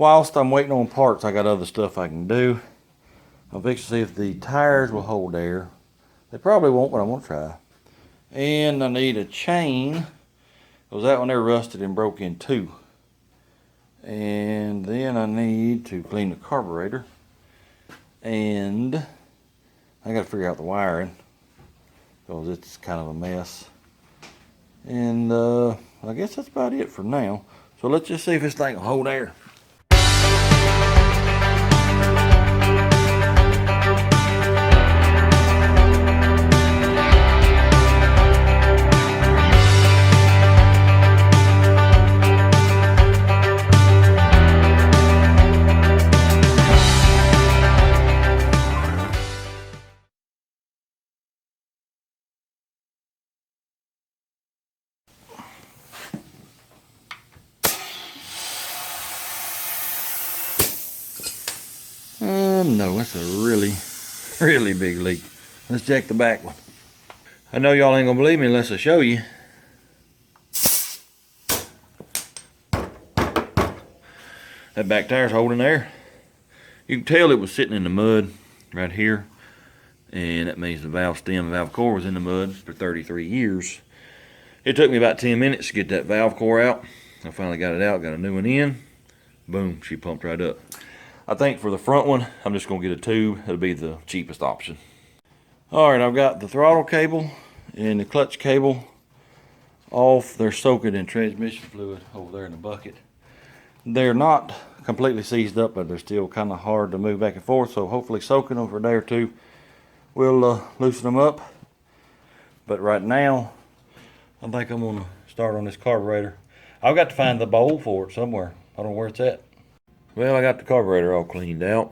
whilst I'm waiting on parts, I got other stuff I can do. I'll fix to see if the tires will hold air. They probably won't, but I'm gonna try. And I need a chain, because that one there rusted and broke in two. And then I need to clean the carburetor. And I gotta figure out the wiring, because it's kind of a mess. And I guess that's about it for now. So let's just see if this thing will hold air. No, that's a really big leak. Let's check the back one. I know y'all ain't gonna believe me unless I show you. That back tire's holding air. You can tell it was sitting in the mud right here. And that means the valve stem, valve core was in the mud for 33 years. It took me about 10 minutes to get that valve core out. I finally got it out, got a new one in. Boom, she pumped right up. I think for the front one, I'm just gonna get a tube. It'll be the cheapest option. All right, I've got the throttle cable and the clutch cable off. They're soaking in transmission fluid over there in the bucket. They're not completely seized up, but they're still kind of hard to move back and forth. So hopefully soaking over a day or two will loosen them up. But right now, I think I'm gonna start on this carburetor. I've got to find the bowl for it somewhere. I don't know where it's at. Well, I got the carburetor all cleaned out.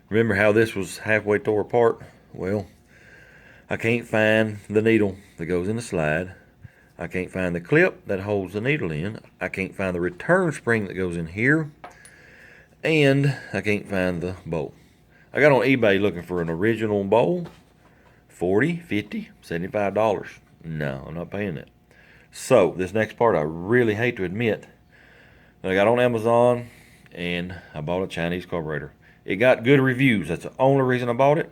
Remember how this was halfway tore apart? Well, I can't find the needle that goes in the slide. I can't find the clip that holds the needle in. I can't find the return spring that goes in here. And I can't find the bowl. I got on eBay looking for an original bowl. $40, $50, $75. No, I'm not paying that. So, this next part I really hate to admit. I got on Amazon and I bought a Chinese carburetor. It got good reviews. That's the only reason I bought it.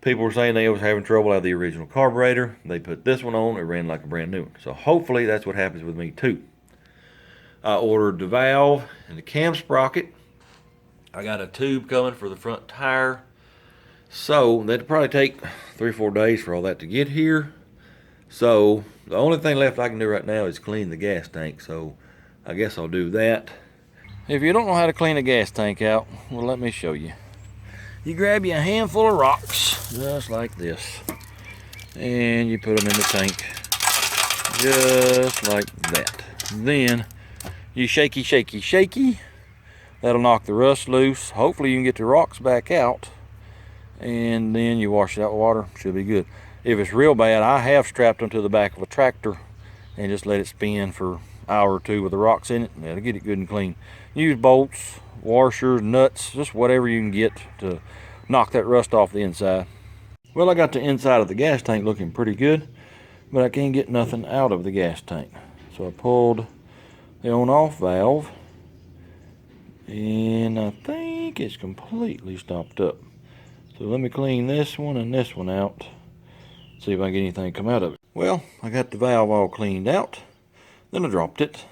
People were saying they was having trouble out of the original carburetor. They put this one on, it ran like a brand new one. So hopefully that's what happens with me too. I ordered the valve and the cam sprocket. I got a tube coming for the front tire. So that'd probably take 3 or 4 days for all that to get here. So the only thing left I can do right now is clean the gas tank. So I guess I'll do that. If you don't know how to clean a gas tank out, well, let me show you. You grab you a handful of rocks, just like this, and you put them in the tank, just like that. Then you shaky, shaky, shaky. That'll knock the rust loose. Hopefully you can get the rocks back out, and then you wash it out with water. Should be good. If it's real bad, I have strapped them to the back of a tractor and just let it spin for an hour or two with the rocks in it. That'll get it good and clean. Use bolts, washers, nuts, just whatever you can get to knock that rust off the inside. Well, I got the inside of the gas tank looking pretty good, but I can't get nothing out of the gas tank. So I pulled the on-off valve, and I think it's completely stopped up. So let me clean this one and this one out, see if I can get anything come out of it. Well, I got the valve all cleaned out, then I dropped it,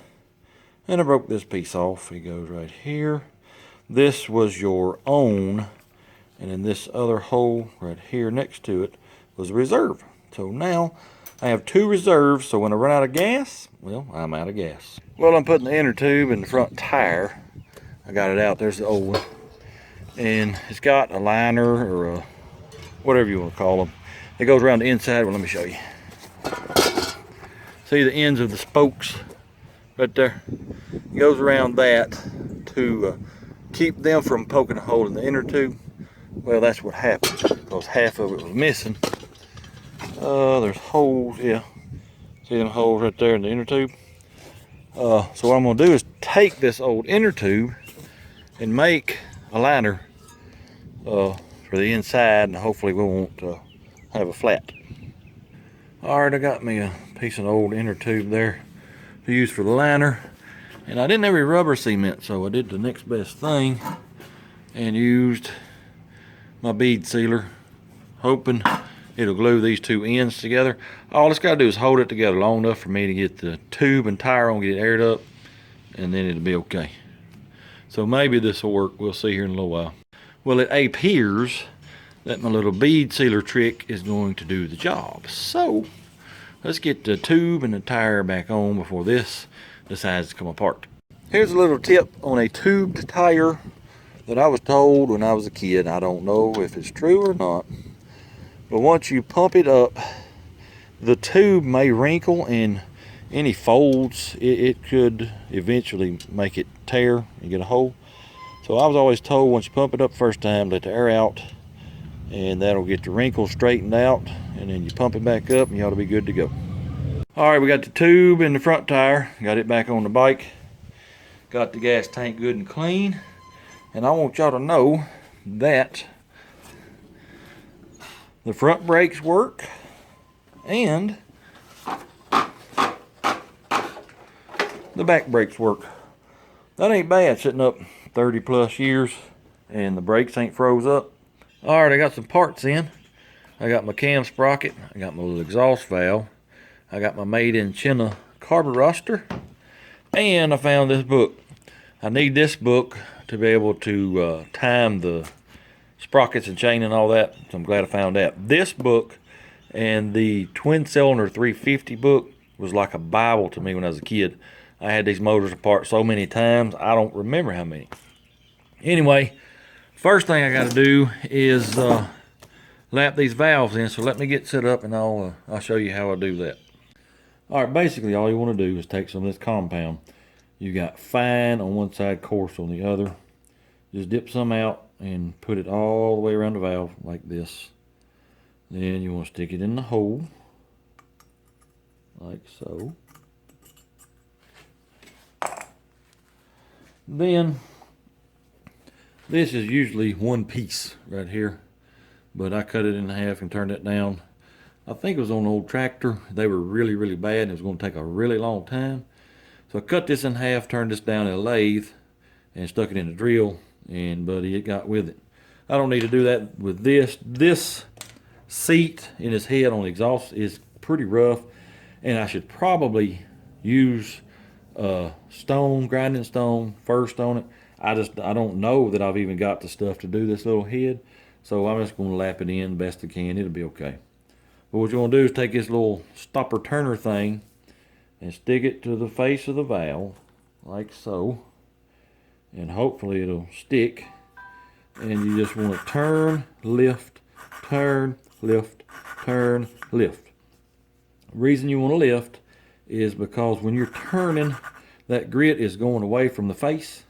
and I broke this piece off. It goes right here. This was your on, and in this other hole right here next to it was a reserve. So now I have 2 reserves, so when I run out of gas, well, I'm out of gas. Well, I'm putting the inner tube in the front tire. I got it out, there's the old one. And it's got a liner or a whatever you want to call them. It goes around the inside. Well, let me show you. See the ends of the spokes right there? It goes around that to keep them from poking a hole in the inner tube. Well, that's what happened, because half of it was missing. There's holes, yeah. See them holes right there in the inner tube? So what I'm gonna do is take this old inner tube and make a liner for the inside, and hopefully we won't have a flat. All right, I got me a piece of old inner tube there to use for the liner. And I didn't have any rubber cement, so I did the next best thing and used my bead sealer, hoping it'll glue these two ends together. All it's got to do is hold it together long enough for me to get the tube and tire on, get it aired up, and then it'll be okay. So maybe this will work. We'll see here in a little while. Well, it appears that my little bead sealer trick is going to do the job. So let's get the tube and the tire back on before this decides to come apart. Here's a little tip on a tubed tire that I was told when I was a kid. I don't know if it's true or not, but once you pump it up, the tube may wrinkle, and any folds, it could eventually make it tear and get a hole. So I was always told once you pump it up first time, let the air out, and that'll get the wrinkles straightened out, and then you pump it back up and you ought to be good to go. All right, we got the tube and the front tire, got it back on the bike, got the gas tank good and clean, and I want y'all to know that the front brakes work and the back brakes work. That ain't bad, sitting up 30 plus years and the brakes ain't froze up. All right, I got some parts in. I got my cam sprocket, I got my little exhaust valve, I got my made in China carburetor, and I found this book. I need this book to be able to time the sprockets and chain and all that, so I'm glad I found that. This book and the twin cylinder 350 book was like a Bible to me when I was a kid. I had these motors apart so many times, I don't remember how many. Anyway, first thing I got to do is lap these valves in, so let me get set up and I'll show you how I do that. All right, basically all you want to do is take some of this compound. You got fine on one side, coarse on the other. Just dip some out and put it all the way around the valve like this. Then you want to stick it in the hole, like so. Then, this is usually one piece right here, but I cut it in half and turned it down. I think it was on an old tractor. They were really, really bad and it was going to take a really long time. So I cut this in half, turned this down in a lathe, and stuck it in the drill, and buddy, it got with it. I don't need to do that with this. This seat in his head on the exhaust is pretty rough, and I should probably use stone, grinding stone first on it. I don't know that I've even got the stuff to do this little head, so I'm just going to lap it in best I can. It'll be okay. But what you want to do is take this little stopper turner thing and stick it to the face of the valve like so, and hopefully it'll stick. And you just want to turn, lift, turn, lift, turn, lift. The reason you want to lift is because when you're turning, that grit is going away from the face,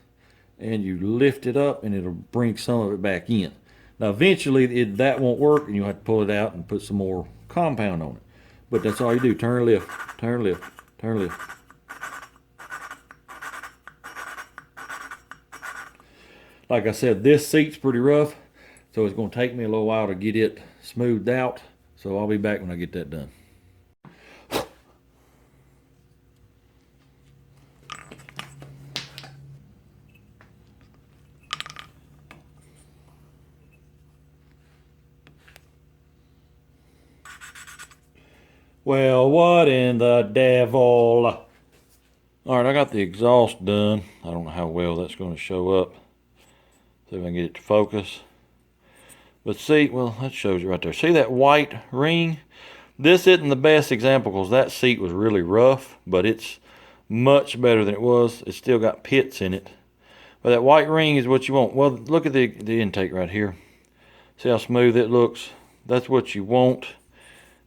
and you lift it up and it'll bring some of it back in. Now eventually that won't work and you'll have to pull it out and put some more compound on it. But that's all you do, turn, lift, turn, lift, turn, lift. Like I said, this seat's pretty rough, so it's going to take me a little while to get it smoothed out. So I'll be back when I get that done. Well, what in the devil? Alright, I got the exhaust done. I don't know how well that's going to show up. See if I can get it to focus. But see, well, that shows you right there. See that white ring? This isn't the best example because that seat was really rough, but it's much better than it was. It's still got pits in it. But that white ring is what you want. Well, look at the intake right here. See how smooth it looks? That's what you want.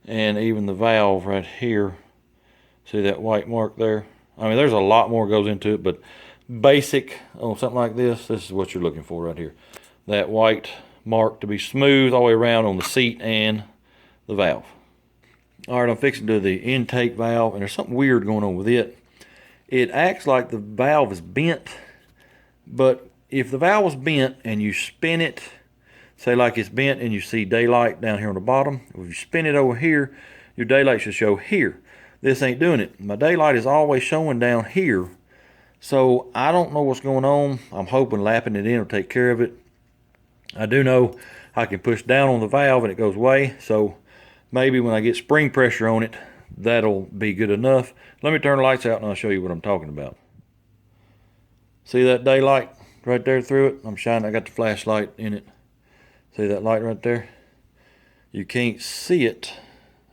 And even the valve right here. See that white mark there? I mean, there's a lot more goes into it, but basic on something like this is what you're looking for right here. That white mark to be smooth all the way around on the seat and the valve. All right, I'm fixing to do the intake valve, and there's something weird going on with it. It acts like the valve is bent, but if the valve was bent and you spin it, say like it's bent and you see daylight down here on the bottom, if you spin it over here, your daylight should show here. This ain't doing it. My daylight is always showing down here, So I don't know what's going on. I'm hoping lapping it in will take care of it. I do know I can push down on the valve and it goes away. So maybe when I get spring pressure on it, that'll be good enough. Let me turn the lights out and I'll show you what I'm talking about. See that daylight right there through it? I'm shining, I got the flashlight in it. See that light right there? You can't see it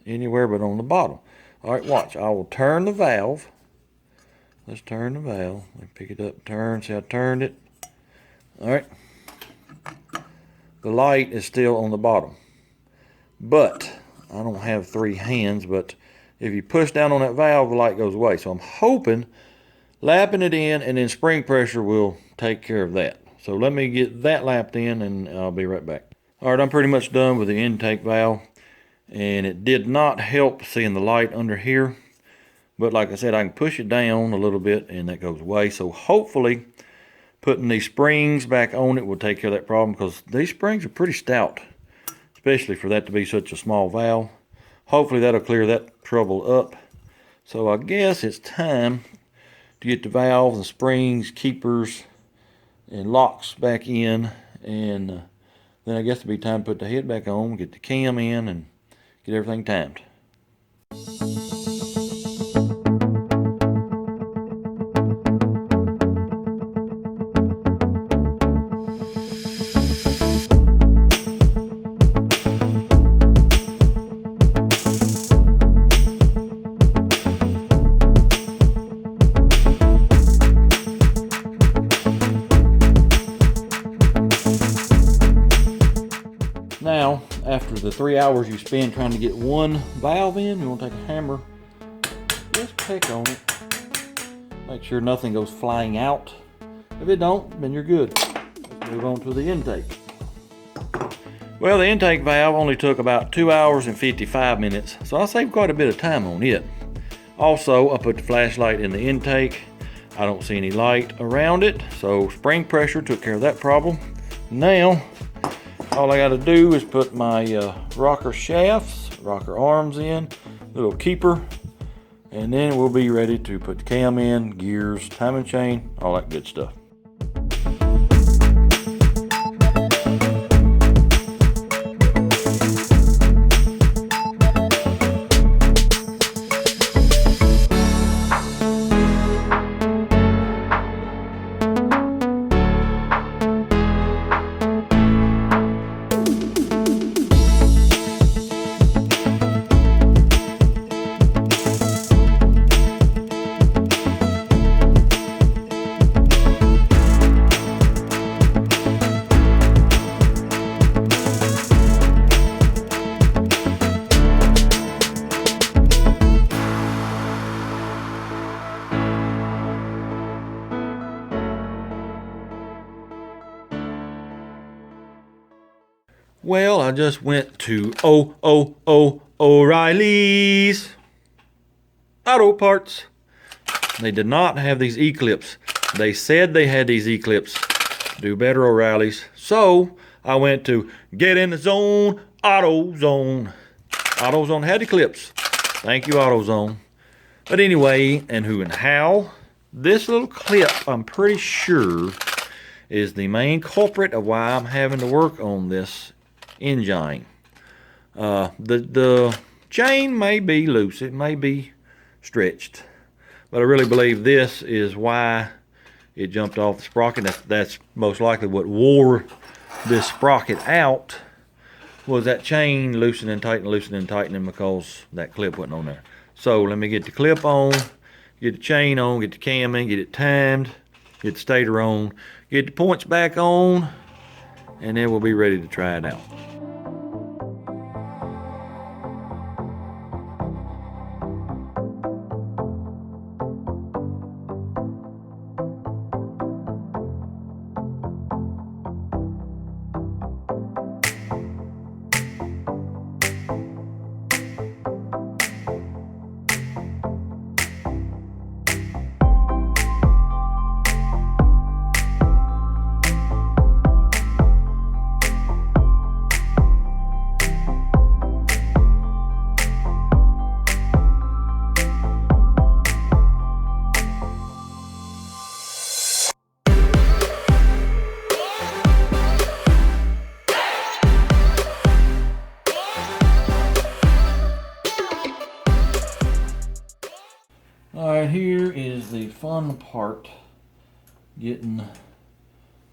anywhere but on the bottom. All right, watch. I will turn the valve. Let's turn the valve. Let me pick it up, turn. See, I turned it. All right. The light is still on the bottom. But I don't have 3 hands, but if you push down on that valve, the light goes away. So I'm hoping lapping it in and then spring pressure will take care of that. So let me get that lapped in and I'll be right back. All right, I'm pretty much done with the intake valve, and it did not help seeing the light under here. But like I said, I can push it down a little bit and that goes away. So hopefully putting these springs back on it will take care of that problem, because these springs are pretty stout, especially for that to be such a small valve. Hopefully that'll clear that trouble up. So I guess it's time to get the valves and springs, keepers, and locks back in, and then I guess it'll be time to put the head back on, get the cam in, and get everything timed. Now, after the 3 hours you spend trying to get one valve in, you want to take a hammer, just peck on it. Make sure nothing goes flying out. If it don't, then you're good. Let's move on to the intake. Well, the intake valve only took about 2 hours and 55 minutes, so I saved quite a bit of time on it. Also, I put the flashlight in the intake. I don't see any light around it, so spring pressure took care of that problem. Now, all I got to do is put my rocker shafts, rocker arms in, little keeper, and then we'll be ready to put the cam in, gears, timing chain, all that good stuff. Well, I just went to O'Reilly's Auto Parts. They did not have these E-clips. They said they had these E-clips. Do better, O'Reilly's. So I went to Get in the Zone, AutoZone. AutoZone had the clips. Thank you, AutoZone. But anyway, and who and how, this little clip, I'm pretty sure, is the main culprit of why I'm having to work on this engine. The chain may be loose, it may be stretched, but I really believe this is why it jumped off the sprocket. That's most likely what wore this sprocket out, was that chain loosening and tightening because that clip wasn't on there. So let me get the clip on, get the chain on, get the cam in, get it timed, get the stator on, get the points back on, and then we'll be ready to try it out. fun part, getting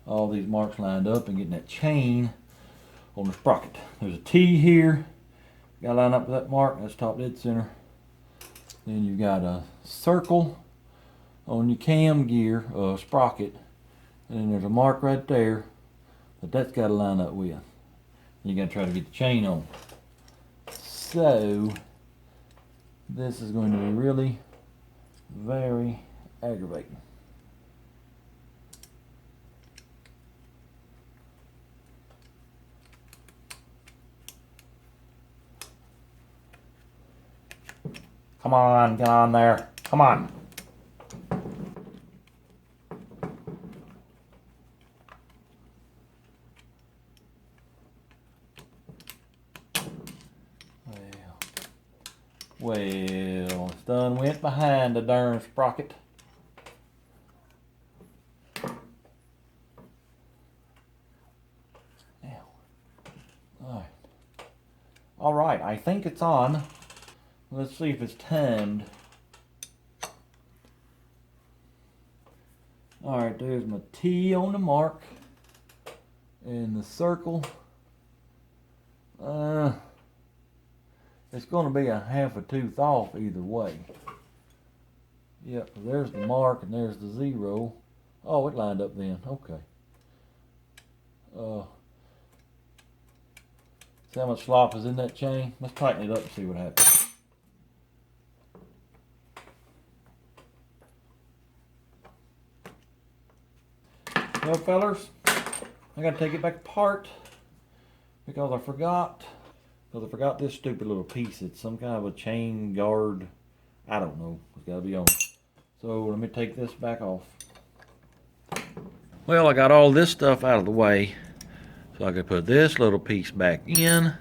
all these marks lined up and getting that chain on the sprocket. There's a T here, got to line up with that mark, that's top dead center. Then you've got a circle on your cam gear sprocket, and then there's a mark right there that that's got to line up with. You got to try to get the chain on. So this is going to be really very aggravating. Come on, get on there. Come on. Well, it's done went behind the darn sprocket. Now, all right, I think it's on. Let's see if it's timed. All right, there's my T on the mark and the circle. It's going to be a half a tooth off either way. Yep, there's the mark and there's the 0. Oh, it lined up then. Okay. See how much slop is in that chain? Let's tighten it up and see what happens. Well, fellers, I got to take it back apart because I forgot. Because I forgot this stupid little piece. It's some kind of a chain guard. I don't know. It's got to be on. So let me take this back off. Well, I got all this stuff out of the way so I could put this little piece back in.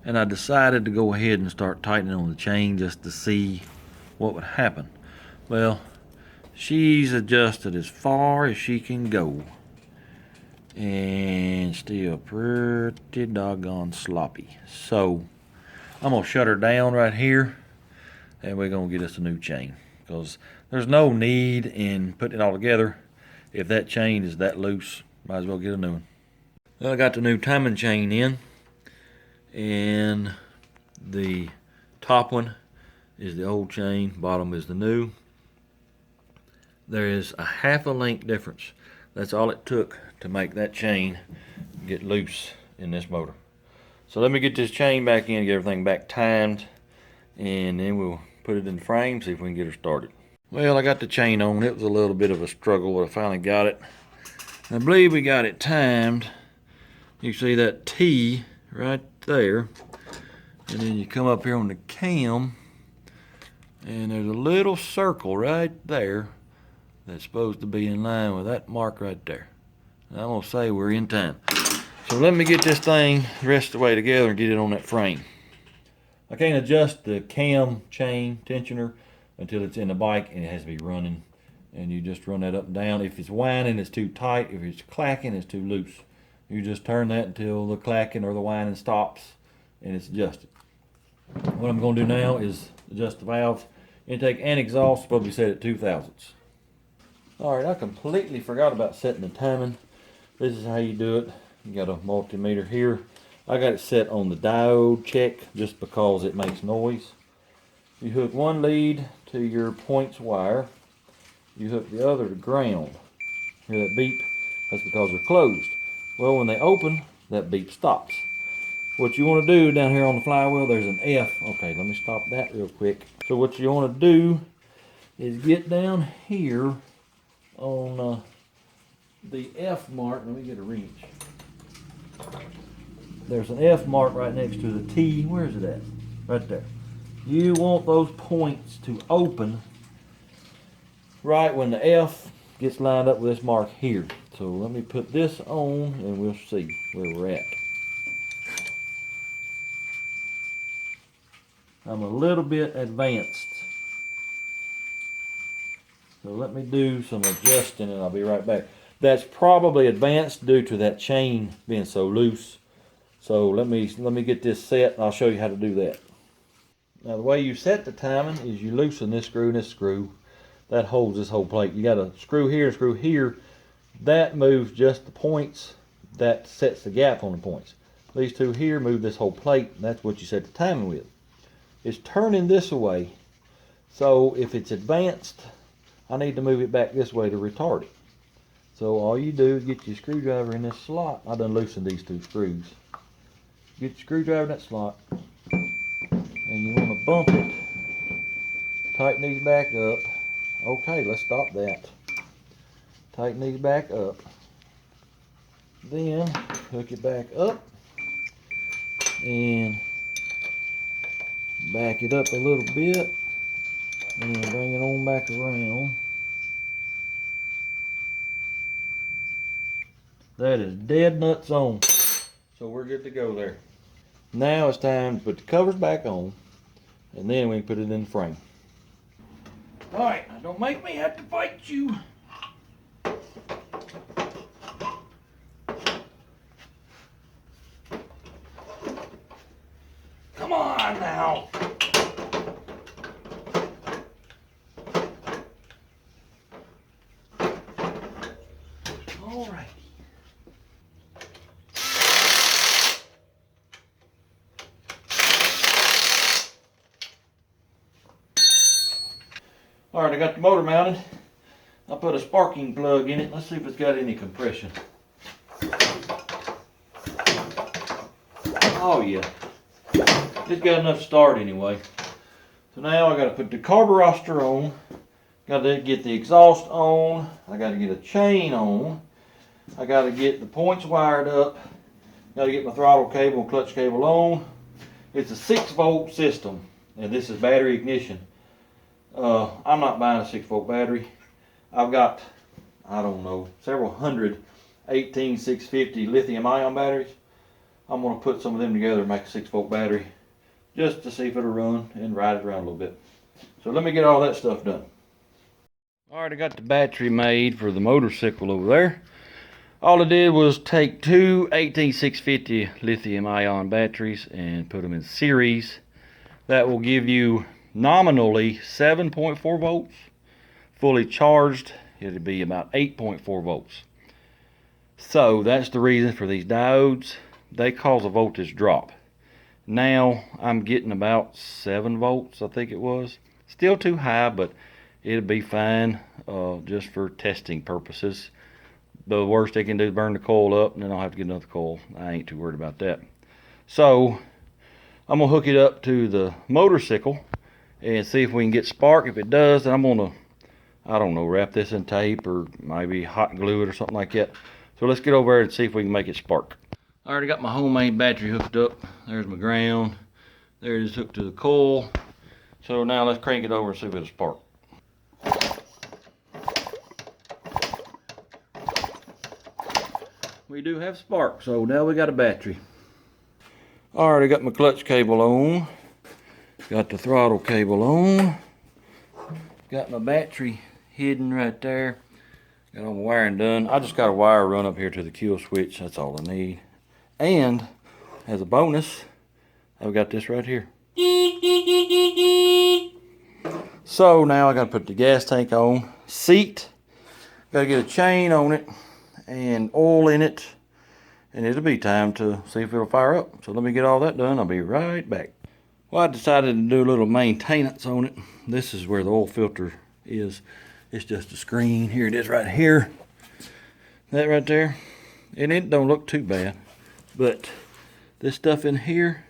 And I decided to go ahead and start tightening on the chain just to see what would happen. Well, she's adjusted as far as she can go. And still pretty doggone sloppy. So I'm gonna shut her down right here and we're gonna get us a new chain, because there's no need in putting it all together. If that chain is that loose, might as well get a new one. Well, I got the new timing chain in, and the top one is the old chain, bottom is the new. There is a half a length difference. That's all it took to make that chain get loose in this motor. So let me get this chain back in, get everything back timed, and then we'll put it in the frame, see if we can get her started. Well, I got the chain on. It was a little bit of a struggle, but I finally got it. I believe we got it timed. You see that T right there, and then you come up here on the cam, and there's a little circle right there that's supposed to be in line with that mark right there. And I'm gonna say we're in time. So let me get this thing the rest of the way together and get it on that frame. I can't adjust the cam chain tensioner until it's in the bike and it has to be running. And you just run that up and down. If it's whining, it's too tight. If it's clacking, it's too loose. You just turn that until the clacking or the whining stops and it's adjusted. What I'm gonna do now is adjust the valves. Intake and exhaust supposed to be set at 2 thousandths. All right, I completely forgot about setting the timing. This is how you do it. You got a multimeter here. I got it set on the diode check just because it makes noise. You hook one lead to your points wire. You hook the other to ground. Hear that beep? That's because they're closed. Well, when they open, that beep stops. What you want to do down here on the flywheel, there's an F. Okay, let me stop that real quick. So what you want to do is get down here on the F mark. Let me get a wrench. There's an F mark right next to the T. Where is it at? Right there. You want those points to open right when the F gets lined up with this mark here. So let me put this on and we'll see where we're at. I'm a little bit advanced. So let me do some adjusting and I'll be right back. That's probably advanced due to that chain being so loose. So let me get this set and I'll show you how to do that. Now the way you set the timing is you loosen this screw and this screw. that holds this whole plate. You got a screw here and screw here. That moves just the points. That sets the gap on the points. These two here move this whole plate. And that's what you set the timing with. It's turning this way. So if it's advanced, I need to move it back this way to retard it. So all you do is get your screwdriver in this slot. I done loosened these two screws. Get your screwdriver in that slot. And you want to bump it. Tighten these back up. Okay, let's stop that. Tighten these back up. Then hook it back up. And back it up a little bit. And then bring it on back around. That is dead nuts on. So we're good to go there. Now it's time to put the covers back on. And then we can put it in the frame. Alright, don't make me have to fight you. Come on now. Alright. Alright, I got the motor mounted. I put a sparking plug in it. Let's see if it's got any compression. Oh yeah. It's got enough to start anyway. So now I got to put the carburetor on. Got to get the exhaust on. I got to get a chain on. I got to get the points wired up. Got to get my throttle cable and clutch cable on. It's a 6-volt system, and this is battery ignition. I'm not buying a 6-volt battery. I've got, I don't know, several hundred 18650 lithium ion batteries. I'm going to put some of them together and make a 6-volt battery just to see if it'll run and ride it around a little bit. So let me get all that stuff done. Alright, I got the battery made for the motorcycle over there. All I did was take two 18650 lithium ion batteries and put them in series. That will give you nominally 7.4 volts. Fully charged, it'll be about 8.4 volts. So that's the reason for these diodes. They cause a voltage drop. Now I'm getting about 7 volts, I think it was. Still too high, but it'll be fine just for testing purposes. The worst they can do is burn the coil up, and then I'll have to get another coil. I ain't too worried about that. So I'm gonna hook it up to the motorcycle and see if we can get spark. If it does, then I'm gonna, I don't know, wrap this in tape or maybe hot glue it or something like that. So let's get over there and see if we can make it spark. I already got my homemade battery hooked up. There's my ground. There it is hooked to the coil. So now let's crank it over and see if it'll spark. We do have spark, so now we got a battery. Alright, I got my clutch cable on. Got the throttle cable on. Got my battery hidden right there. Got all my wiring done. I just got a wire run up here to the kill switch. That's all I need. And as a bonus, I've got this right here. So now I got to put the gas tank on. Seat. Got to get a chain on it and oil in it. And it'll be time to see if it'll fire up. So let me get all that done. I'll be right back. Well, I decided to do a little maintenance on it. This is where the oil filter is. It's just a screen. Here it is right here. That right there. And it don't look too bad. But this stuff in here,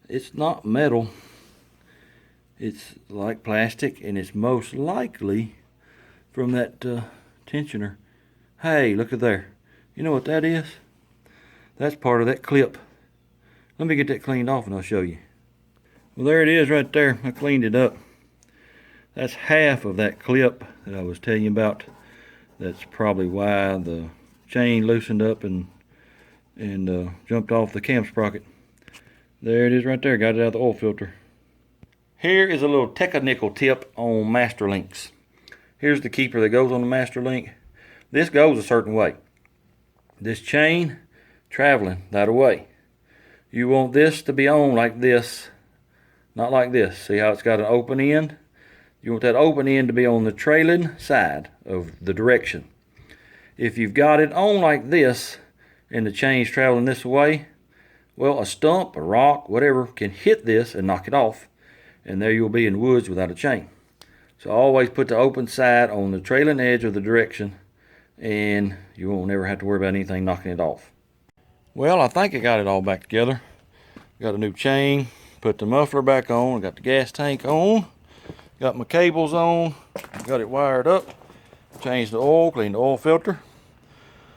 it's not metal. It's like plastic, and it's most likely from that tensioner. Hey, look at there. You know what that is? That's part of that clip. Let me get that cleaned off and I'll show you. Well, there it is right there. I cleaned it up. That's half of that clip that I was telling you about. That's probably why the chain loosened up and jumped off the cam sprocket. There it is right there. Got it out of the oil filter. Here is a little technical tip on master links. Here's the keeper that goes on the master link. This goes a certain way. This chain traveling that way. You want this to be on like this, not like this. See how it's got an open end? You want that open end to be on the trailing side of the direction. If you've got it on like this and the chain's traveling this way, well, a stump, a rock, whatever can hit this and knock it off, and there you'll be in woods without a chain. So always put the open side on the trailing edge of the direction, and you won't never have to worry about anything knocking it off. Well, I think I got it all back together. Got a new chain, put the muffler back on, got the gas tank on, got my cables on, got it wired up, changed the oil, cleaned the oil filter.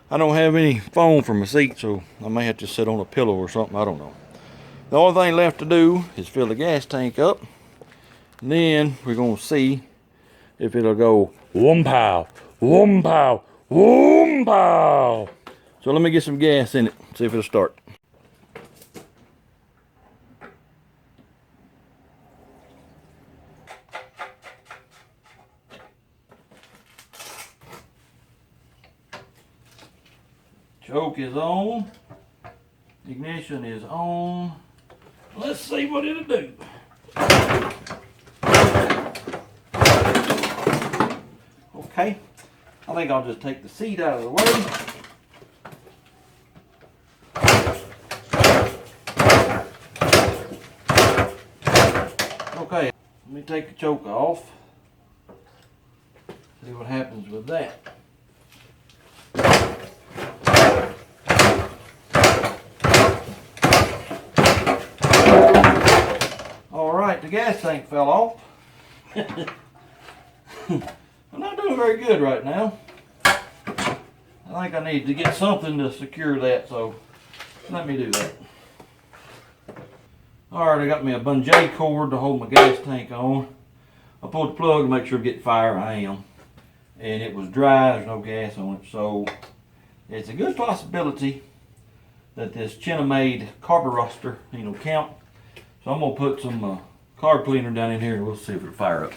I don't have any foam for my seat, so I may have to sit on a pillow or something, I don't know. The only thing left to do is fill the gas tank up, and then we're gonna see if it'll go whoom pow, whoom pow, whoom pow. So let me get some gas in it, see if it'll start. Choke is on, ignition is on. Let's see what it'll do. Okay, I think I'll just take the seat out of the way. Okay, let me take the choke off. See what happens with that. Alright, the gas tank fell off. I'm not doing very good right now. I think I need to get something to secure that, so let me do that. Alright, I got me a bungee cord to hold my gas tank on. I pulled the plug to make sure to get fire. I am. And it was dry, there's no gas on it, so it's a good possibility that this China-made carburetor, count. So I'm gonna put some carb cleaner down in here and we'll see if it'll fire up.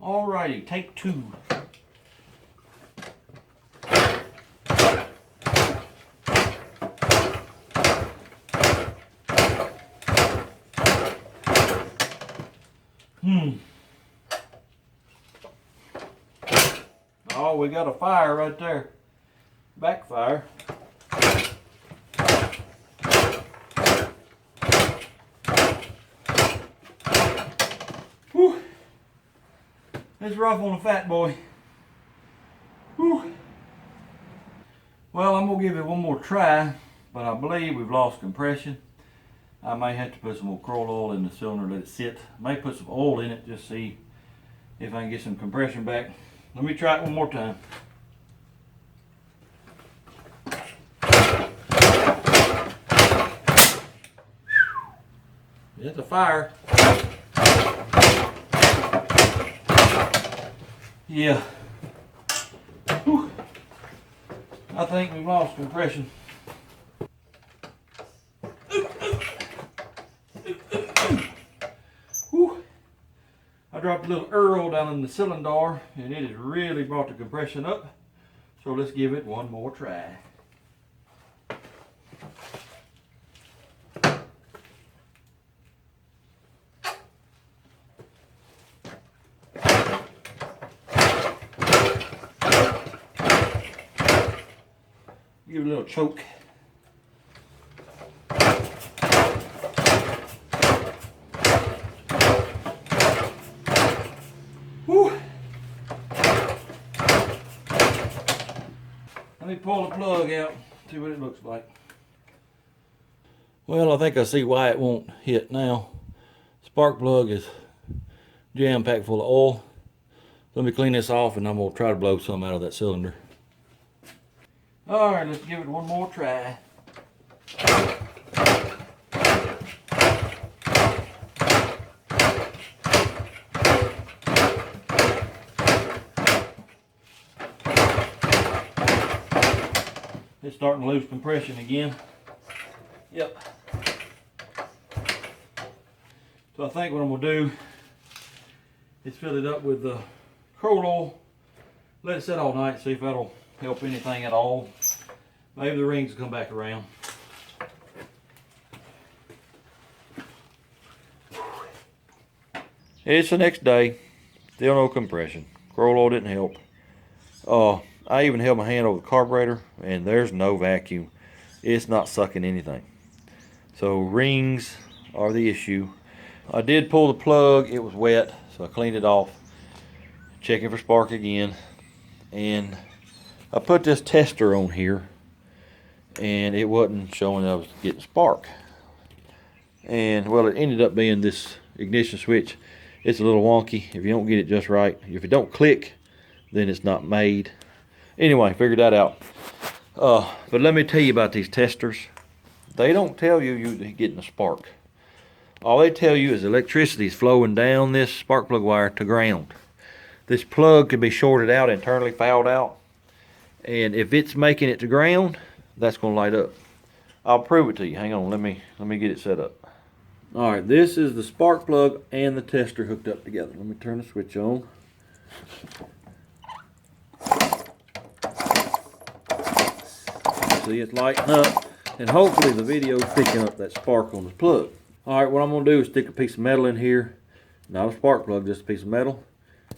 Alrighty, take two. Oh, we got a fire right there. Backfire. Whew. It's rough on the fat boy. Whew. Well, I'm gonna give it one more try, but I believe we've lost compression. I may have to put some more crude oil in the cylinder, let it sit. I may put some oil in it, just see if I can get some compression back. Let me try it one more time. It's a fire. Yeah. Whew. I think we've lost compression. Whew. I dropped a little Earl down in the cylinder and it has really brought the compression up. So let's give it one more try. Give it a little choke. Whew. Let me pull the plug out, see what it looks like. Well, I think I see why it won't hit now. Spark plug is jam-packed full of oil. Let me clean this off and I'm going to try to blow some out of that cylinder. Alright, let's give it one more try. It's starting to lose compression again. Yep. So I think what I'm going to do is fill it up with the crude oil, let it sit all night, see if that'll help anything at all. Maybe the rings will come back around. It's the next day. Still no compression. Scroll oil didn't help. I even held my hand over the carburetor and there's no vacuum. It's not sucking anything. So rings are the issue. I did pull the plug. It was wet, so I cleaned it off. Checking for spark again. And I put this tester on here and it wasn't showing I was getting spark. And well, it ended up being this ignition switch. It's a little wonky if you don't get it just right. If it don't click, then it's not made. Anyway, figured that out. But let me tell you about these testers. They don't tell you you're getting a spark. All they tell you is electricity is flowing down this spark plug wire to ground. This plug can be shorted out, internally fouled out. And if it's making it to ground, that's gonna light up. I'll prove it to you. Hang on, let me get it set up. All right, this is the spark plug and the tester hooked up together. Let me turn the switch on. See, it's lighting up, and hopefully the video is picking up that spark on the plug. All right, what I'm gonna do is stick a piece of metal in here. Not a spark plug, just a piece of metal.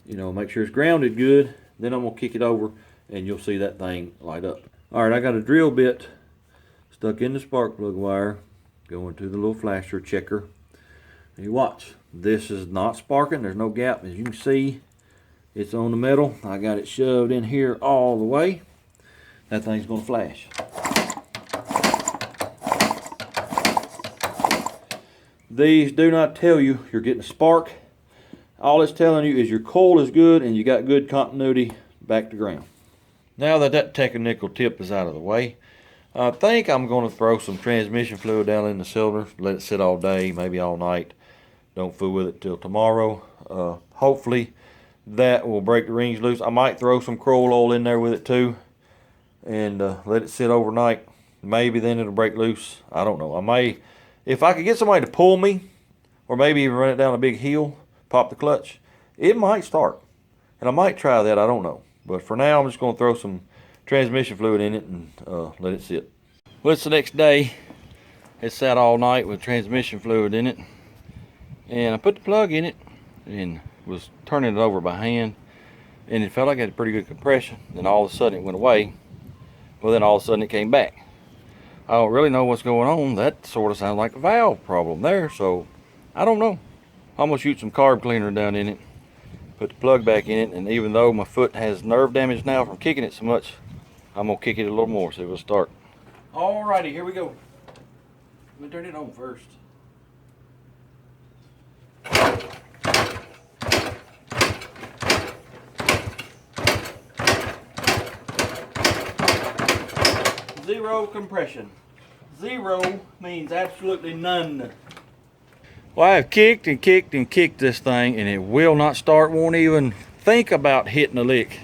You know, make sure it's grounded good. Then I'm gonna kick it over and you'll see that thing light up. All right, I got a drill bit stuck in the spark plug wire, going to the little flasher checker. And you watch, this is not sparking. There's no gap. As you can see, it's on the metal. I got it shoved in here all the way. That thing's gonna flash. These do not tell you you're getting a spark. All it's telling you is your coil is good and you got good continuity back to ground. Now that that technical tip is out of the way, I think I'm going to throw some transmission fluid down in the cylinder, let it sit all day, maybe all night. Don't fool with it till tomorrow. Hopefully that will break the rings loose. I might throw some Kroll oil in there with it too and let it sit overnight. Maybe then it'll break loose. I don't know. I may, if I could get somebody to pull me or maybe even run it down a big hill, pop the clutch, it might start. And I might try that, I don't know. But for now, I'm just going to throw some transmission fluid in it and let it sit. Well, it's the next day. It sat all night with transmission fluid in it. And I put the plug in it and was turning it over by hand. And it felt like it had pretty good compression. Then all of a sudden it went away. Well, then all of a sudden it came back. I don't really know what's going on. That sort of sounds like a valve problem there. So I don't know. I'm going to shoot some carb cleaner down in it. Put the plug back in it, and even though my foot has nerve damage now from kicking it so much, I'm gonna kick it a little more so it will start. Alrighty, here we go. Let me turn it on first. Zero compression. Zero means absolutely none. Well, I have kicked and kicked and kicked this thing and it will not start, won't even think about hitting a lick.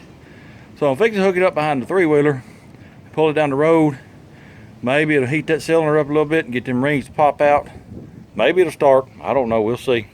So I'm fixing to hook it up behind the three-wheeler, pull it down the road. Maybe it'll heat that cylinder up a little bit and get them rings to pop out. Maybe it'll start, I don't know, we'll see.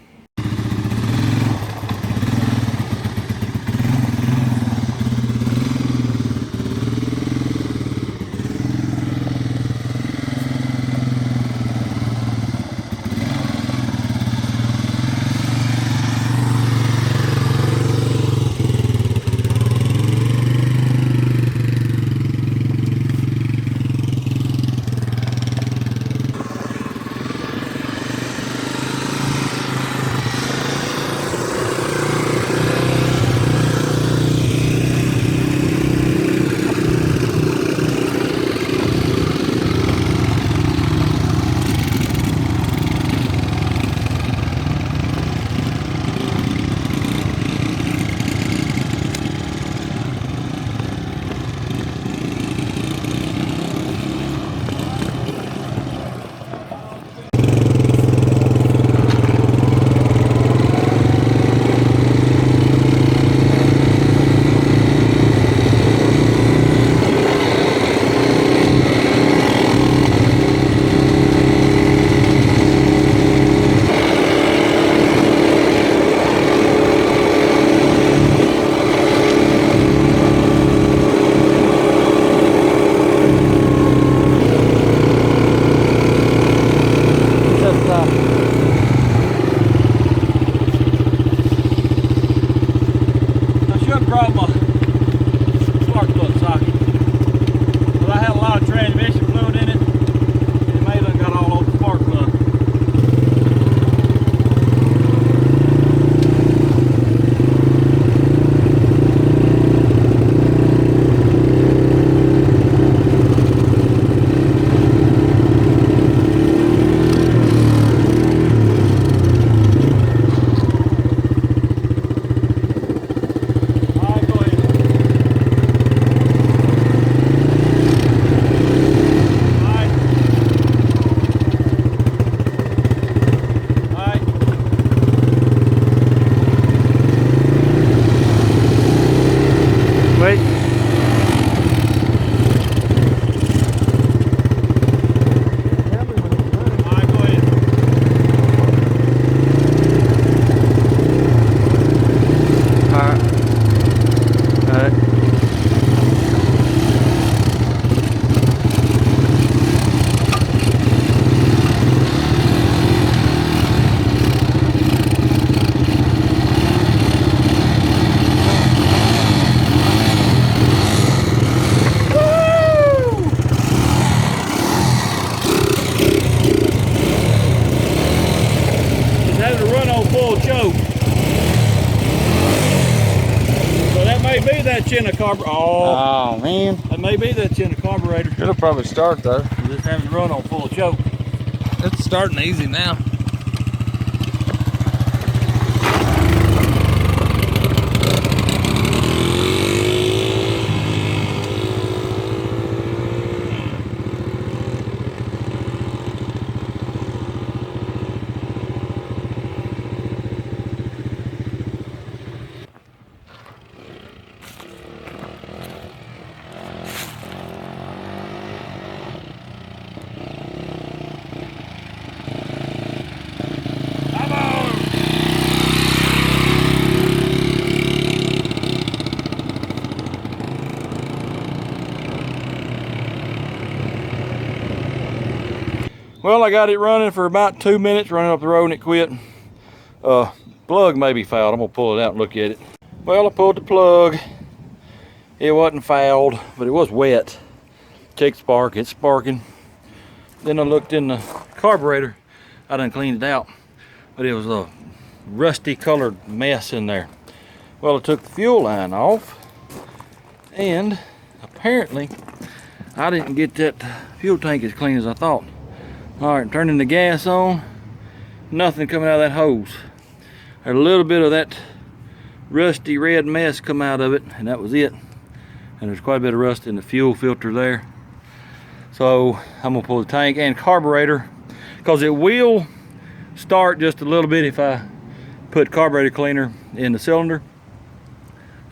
on full choke. So that may be that chin of carburetor. Oh man. That may be that chin of carburetor. It'll probably start though. Just having to run on full choke. It's starting easy now. Well, I got it running for about 2 minutes, running up the road and it quit. Plug may be fouled. I'm gonna pull it out and look at it. Well, I pulled the plug. It wasn't fouled, but it was wet. Check spark, it's sparking. Then I looked in the carburetor. I done cleaned it out, but it was a rusty colored mess in there. Well, I took the fuel line off, and apparently I didn't get that fuel tank as clean as I thought. All right, turning the gas on, nothing coming out of that hose. There's a little bit of that rusty red mess come out of it, and that was it. And there's quite a bit of rust in the fuel filter there. So I'm gonna pull the tank and carburetor, because it will start just a little bit if I put carburetor cleaner in the cylinder.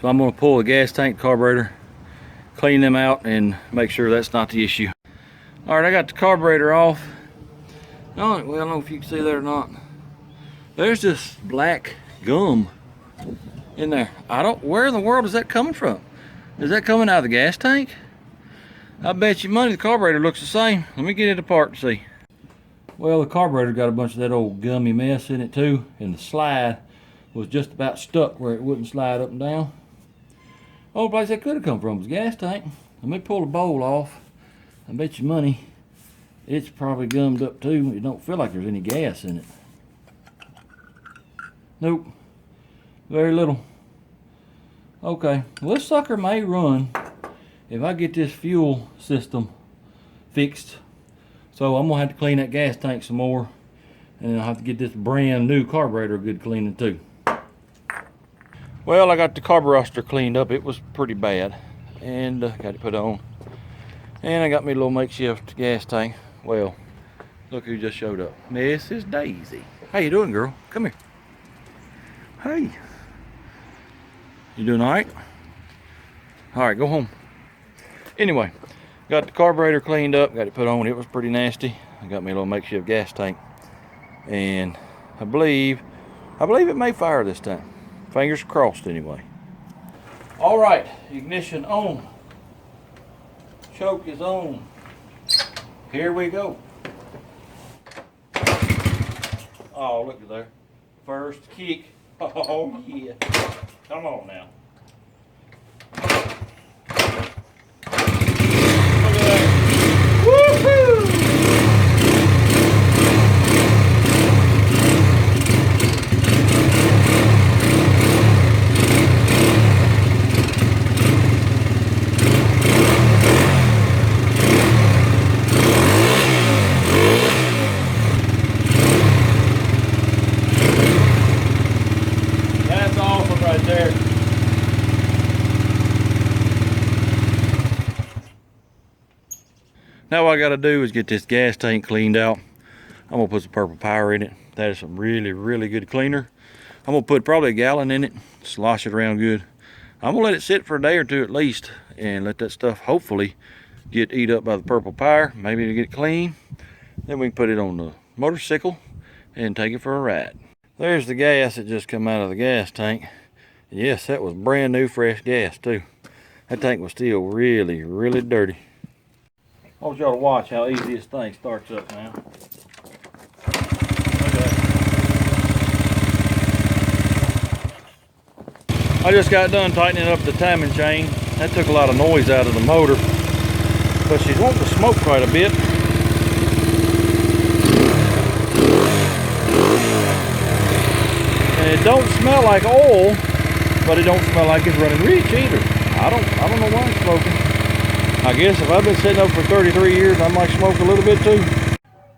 So I'm gonna pull the gas tank, carburetor, clean them out, and make sure that's not the issue. All right, I got the carburetor off. Oh, well, I don't know if you can see that or not. There's this black gum in there. Where in the world is that coming from? Is that coming out of the gas tank? I bet you money the carburetor looks the same. Let me get it apart and see. Well, the carburetor got a bunch of that old gummy mess in it too, and the slide was just about stuck where it wouldn't slide up and down. Only place that could have come from was the gas tank. Let me pull the bowl off. I bet you money it's probably gummed up too. It don't feel like there's any gas in it. Nope, very little. Okay, well, this sucker may run if I get this fuel system fixed. So I'm gonna have to clean that gas tank some more, and I'll have to get this brand new carburetor good cleaning too. Well, I got the carburetor cleaned up. It was pretty bad, and got it put on. And I got me a little makeshift gas tank. Well, look who just showed up. Mrs. Daisy. How you doing, girl? Come here. Hey. You doing all right? All right, go home. Anyway, got the carburetor cleaned up, got it put on. It was pretty nasty. I got me a little makeshift gas tank. And I believe it may fire this time. Fingers crossed anyway. All right, ignition on. Choke is on. Here we go. Oh, look at there. First kick. Oh, yeah. Come on now. Look at that. Woohoo! There. Now what I got to do is get this gas tank cleaned out. I'm gonna put some purple power in it. That is some really good cleaner. I'm gonna put probably a gallon in it, slosh it around good. I'm gonna let it sit for a day or two at least, and let that stuff hopefully get eat up by the purple power. Maybe to get it clean. Then we can put it on the motorcycle and take it for a ride. There's the gas that just come out of the gas tank. Yes, that was brand new fresh gas too. That tank was still really dirty. I want y'all to watch how easy this thing starts up now. Look at that. I just got done tightening up the timing chain. That took a lot of noise out of the motor, but she's wanting to smoke quite a bit. don't smell like oil, but it don't smell like it's running rich either. I don't know why it's smoking. I guess if I've been sitting up for 33 years, I might smoke a little bit too.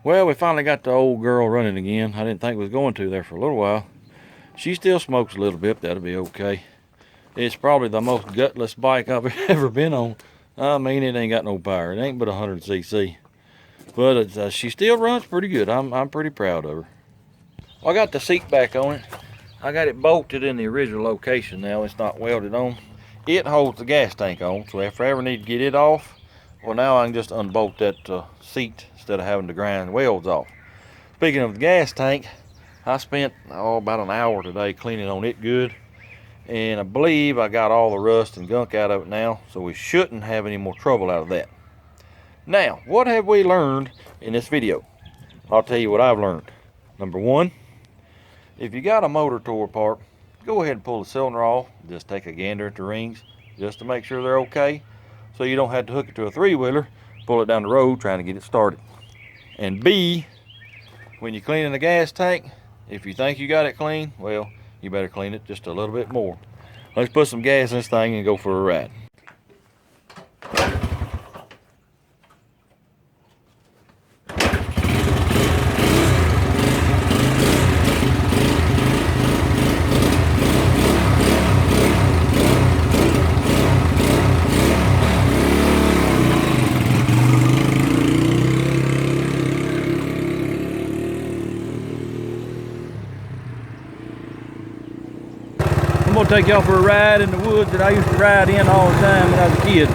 Well, we finally got the old girl running again. I didn't think it was going to there for a little while. She still smokes a little bit, that'll be okay. It's probably the most gutless bike I've ever been on. I mean, it ain't got no power. It ain't but 100cc. But she still runs pretty good. I'm pretty proud of her. Well, I got the seat back on it. I got it bolted in the original location now. It's not welded on. It holds the gas tank on, so if I ever need to get it off, well, now I can just unbolt that seat instead of having to grind welds off. Speaking of the gas tank, I spent about an hour today cleaning on it good. And I believe I got all the rust and gunk out of it now, so we shouldn't have any more trouble out of that. Now, what have we learned in this video? I'll tell you what I've learned. Number one, if you got a motor tore apart, go ahead and pull the cylinder off. Just take a gander at the rings just to make sure they're okay, so you don't have to hook it to a three-wheeler, pull it down the road trying to get it started. And B, when you're cleaning the gas tank, if you think you got it clean, well, you better clean it just a little bit more. Let's put some gas in this thing and go for a ride. I'm gonna take y'all for a ride in the woods that I used to ride in all the time when I was a kid.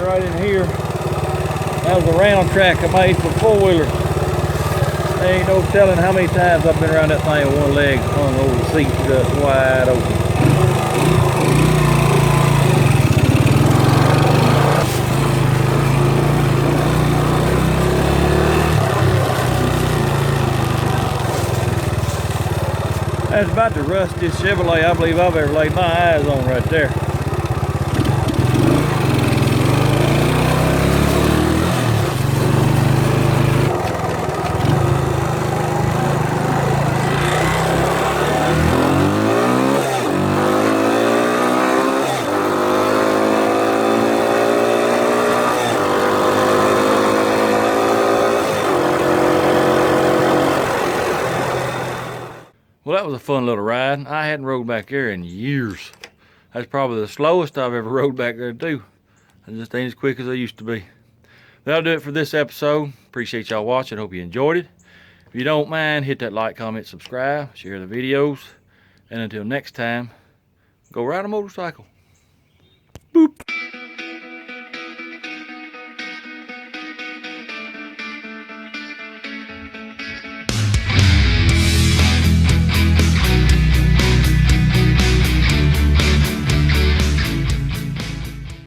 Right in here. That was a round track I made for four-wheeler. There ain't no telling how many times I've been around that thing with one leg hung over the seat just wide open. That's about the rustiest Chevrolet I believe I've ever laid my eyes on right there. Well, that was a fun little ride. I hadn't rode back there in years. That's probably the slowest I've ever rode back there too. They just ain't as quick as they used to be. That'll do it for this episode. Appreciate y'all watching. Hope you enjoyed it. If you don't mind, hit that like, comment, subscribe, share the videos. And until next time, go ride a motorcycle.